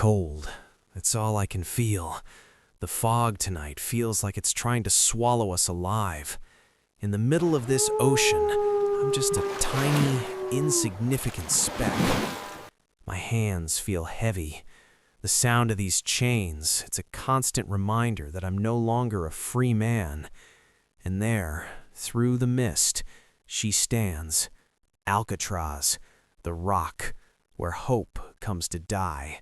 cold. It's all I can feel. The fog tonight feels like it's trying to swallow us alive. In the middle of this ocean, I'm just a tiny, insignificant speck. My hands feel heavy. The sound of these chains, it's a constant reminder that I'm no longer a free man. And there, through the mist, she stands, Alcatraz, the rock where hope comes to die.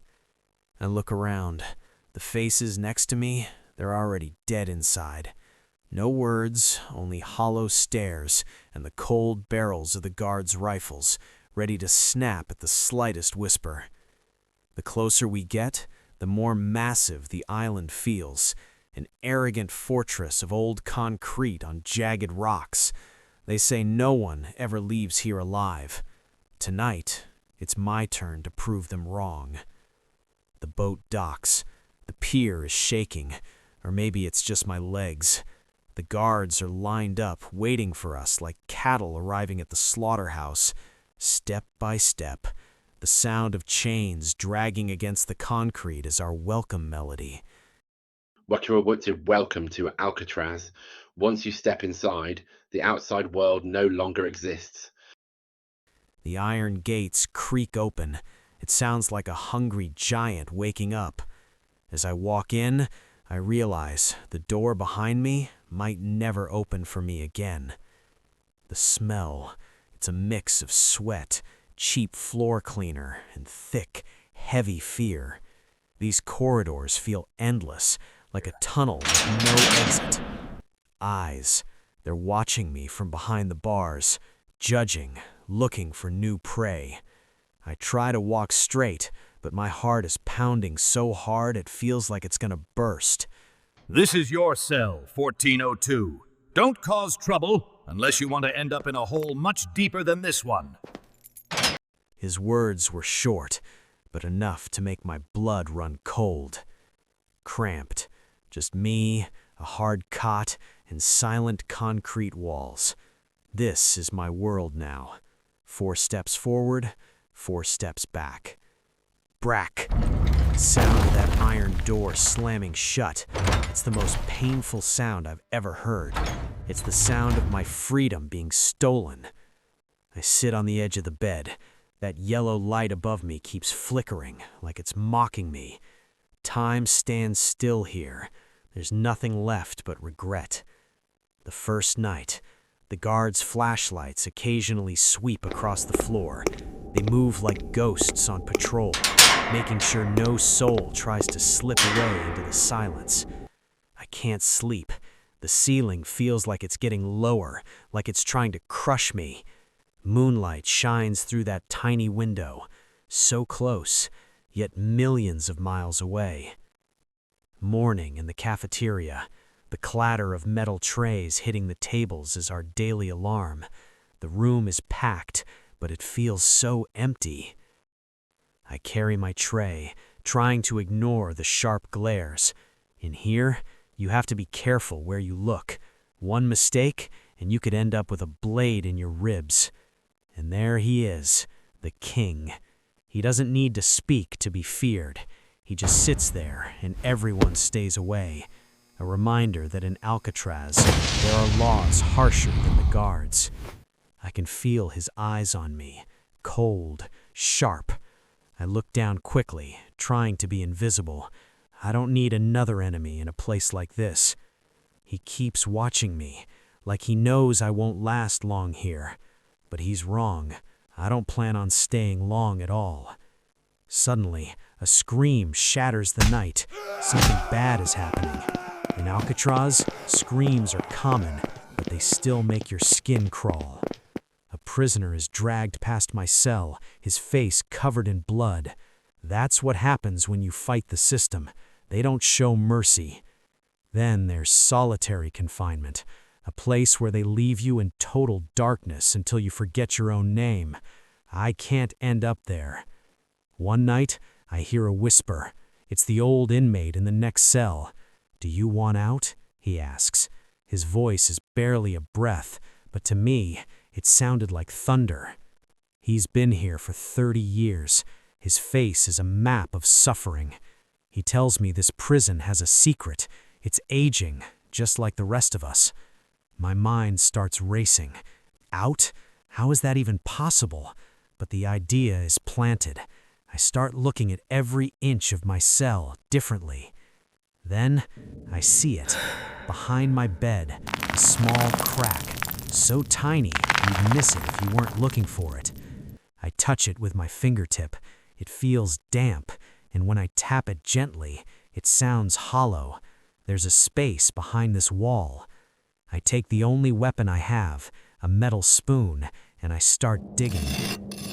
I look around. The faces next to me, they're already dead inside. No words, only hollow stares and the cold barrels of the guards' rifles, ready to snap at the slightest whisper. The closer we get, the more massive the island feels, an arrogant fortress of old concrete on jagged rocks. They say no one ever leaves here alive. Tonight, it's my turn to prove them wrong. The boat docks. The pier is shaking, or maybe it's just my legs. The guards are lined up, waiting for us like cattle arriving at the slaughterhouse. Step by step, the sound of chains dragging against the concrete is our welcome melody. What you're about to welcome to Alcatraz. Once you step inside, the outside world no longer exists. The iron gates creak open. It sounds like a hungry giant waking up. As I walk in, I realize the door behind me might never open for me again. The smell, it's a mix of sweat, cheap floor cleaner, and thick, heavy fear. These corridors feel endless, like a tunnel with no exit. Eyes, they're watching me from behind the bars, judging, looking for new prey. I try to walk straight, but my heart is pounding so hard it feels like it's gonna burst. This is your cell, 1402. Don't cause trouble unless you want to end up in a hole much deeper than this one. His words were short, but enough to make my blood run cold. Cramped, just me, a hard cot, and silent concrete walls. This is my world now. 4 steps forward, 4 steps back. Brack! The sound of that iron door slamming shut. It's the most painful sound I've ever heard. It's the sound of my freedom being stolen. I sit on the edge of the bed. That yellow light above me keeps flickering, like it's mocking me. Time stands still here. There's nothing left but regret. The first night, the guards' flashlights occasionally sweep across the floor. They move like ghosts on patrol, making sure no soul tries to slip away into the silence. I can't sleep. The ceiling feels like it's getting lower, like it's trying to crush me. Moonlight shines through that tiny window, so close, yet millions of miles away. Morning in the cafeteria. The clatter of metal trays hitting the tables is our daily alarm. The room is packed, but it feels so empty. I carry my tray, trying to ignore the sharp glares. In here, you have to be careful where you look. One mistake, and you could end up with a blade in your ribs. And there he is, the king. He doesn't need to speak to be feared. He just sits there, and everyone stays away. A reminder that in Alcatraz, there are laws harsher than the guards. I can feel his eyes on me, cold, sharp. I look down quickly, trying to be invisible. I don't need another enemy in a place like this. He keeps watching me, like he knows I won't last long here. But he's wrong. I don't plan on staying long at all. Suddenly, a scream shatters the night. Something bad is happening. In Alcatraz, screams are common, but they still make your skin crawl. A prisoner is dragged past my cell, his face covered in blood. That's what happens when you fight the system. They don't show mercy. Then there's solitary confinement, a place where they leave you in total darkness until you forget your own name. I can't end up there. One night, I hear a whisper. It's the old inmate in the next cell. "Do you want out?" he asks. His voice is barely a breath, but to me, it sounded like thunder. He's been here for 30 years. His face is a map of suffering. He tells me this prison has a secret. It's aging, just like the rest of us. My mind starts racing. Out? How is that even possible? But the idea is planted. I start looking at every inch of my cell differently. Then, I see it. Behind my bed, a small crack, so tiny you'd miss it if you weren't looking for it. I touch it with my fingertip. It feels damp, and when I tap it gently, it sounds hollow. There's a space behind this wall. I take the only weapon I have, a metal spoon, and I start digging.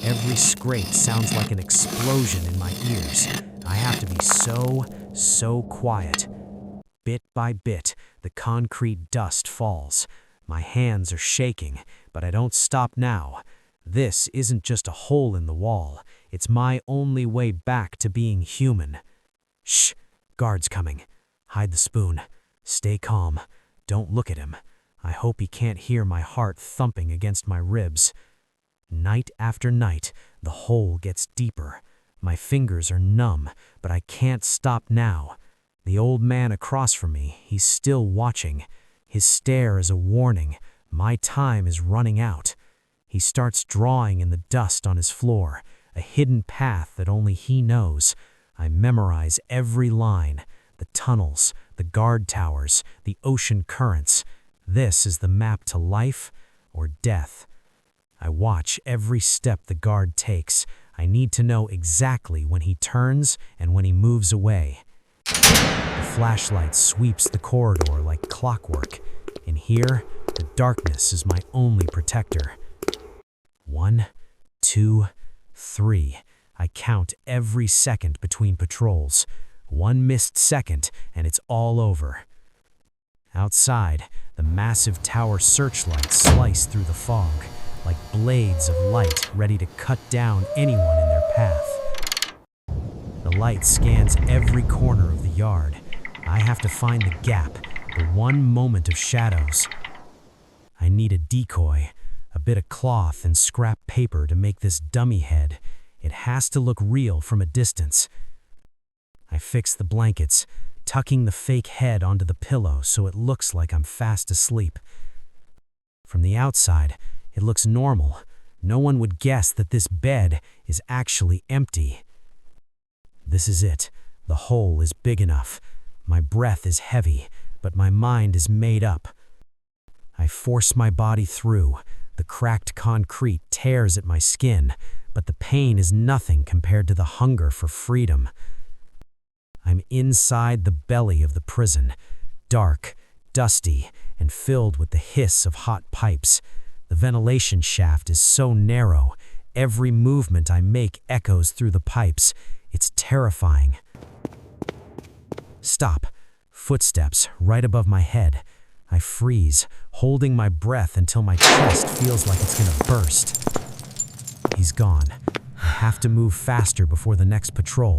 Every scrape sounds like an explosion in my ears. I have to be so quiet. Bit by bit, the concrete dust falls. My hands are shaking, but I don't stop now. This isn't just a hole in the wall. It's my only way back to being human. Shh! Guard's coming. Hide the spoon. Stay calm. Don't look at him. I hope he can't hear my heart thumping against my ribs. Night after night, the hole gets deeper. My fingers are numb, but I can't stop now. The old man across from me, he's still watching. His stare is a warning. My time is running out. He starts drawing in the dust on his floor, a hidden path that only he knows. I memorize every line. The tunnels, the guard towers, the ocean currents. This is the map to life or death. I watch every step the guard takes. I need to know exactly when he turns and when he moves away. The flashlight sweeps the corridor like clockwork. In here, the darkness is my only protector. 1, 2, 3. I count every second between patrols. One missed second, and it's all over. Outside, the massive tower searchlights slice through the fog, like blades of light ready to cut down anyone in their path. The light scans every corner of the yard. I have to find the gap, the one moment of shadows. I need a decoy, a bit of cloth and scrap paper to make this dummy head. It has to look real from a distance. I fix the blankets, tucking the fake head onto the pillow so it looks like I'm fast asleep. From the outside, it looks normal. No one would guess that this bed is actually empty. This is it. The hole is big enough. My breath is heavy, but my mind is made up. I force my body through. The cracked concrete tears at my skin, but the pain is nothing compared to the hunger for freedom. I'm inside the belly of the prison, dark, dusty, and filled with the hiss of hot pipes. The ventilation shaft is so narrow, every movement I make echoes through the pipes. It's terrifying. Stop. Footsteps right above my head. I freeze, holding my breath until my chest feels like it's gonna burst. He's gone. I have to move faster before the next patrol.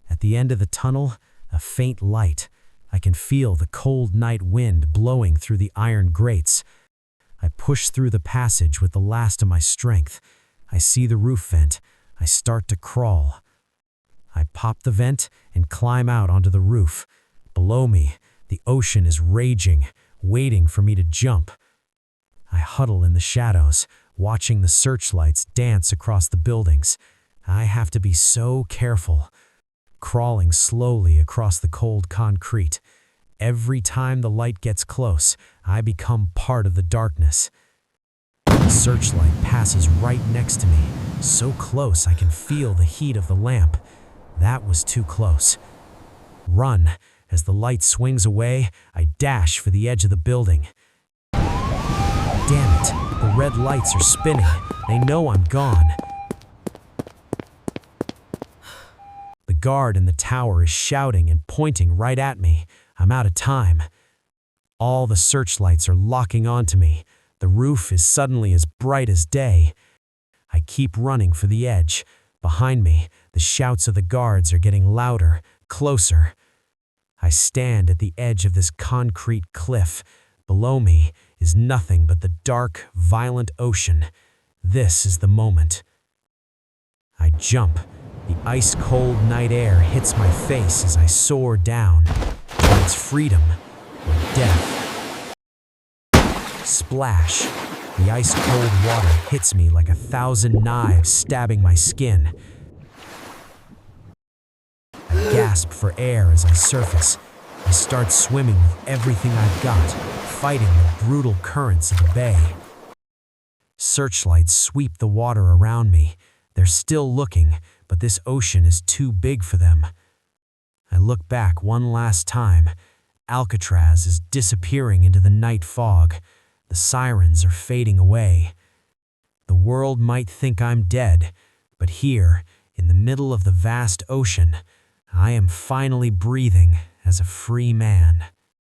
At the end of the tunnel, a faint light. I can feel the cold night wind blowing through the iron grates. I push through the passage with the last of my strength. I see the roof vent. I start to crawl. I pop the vent and climb out onto the roof. Below me, the ocean is raging, waiting for me to jump. I huddle in the shadows, watching the searchlights dance across the buildings. I have to be so careful. Crawling slowly across the cold concrete. Every time the light gets close, I become part of the darkness. The searchlight passes right next to me, so close I can feel the heat of the lamp. That was too close. Run. As the light swings away, I dash for the edge of the building. Damn it, the red lights are spinning. They know I'm gone. The guard in the tower is shouting and pointing right at me. I'm out of time. All the searchlights are locking onto me. The roof is suddenly as bright as day. I keep running for the edge. Behind me, the shouts of the guards are getting louder, closer. I stand at the edge of this concrete cliff. Below me is nothing but the dark, violent ocean. This is the moment. I jump. The ice-cold night air hits my face as I soar down towards freedom or death. Splash! The ice-cold water hits me like 1,000 knives stabbing my skin. I gasp for air as I surface. I start swimming with everything I've got, fighting the brutal currents of the bay. Searchlights sweep the water around me. They're still looking, but this ocean is too big for them. I look back one last time. Alcatraz is disappearing into the night fog. The sirens are fading away. The world might think I'm dead, but here, in the middle of the vast ocean, I am finally breathing as a free man.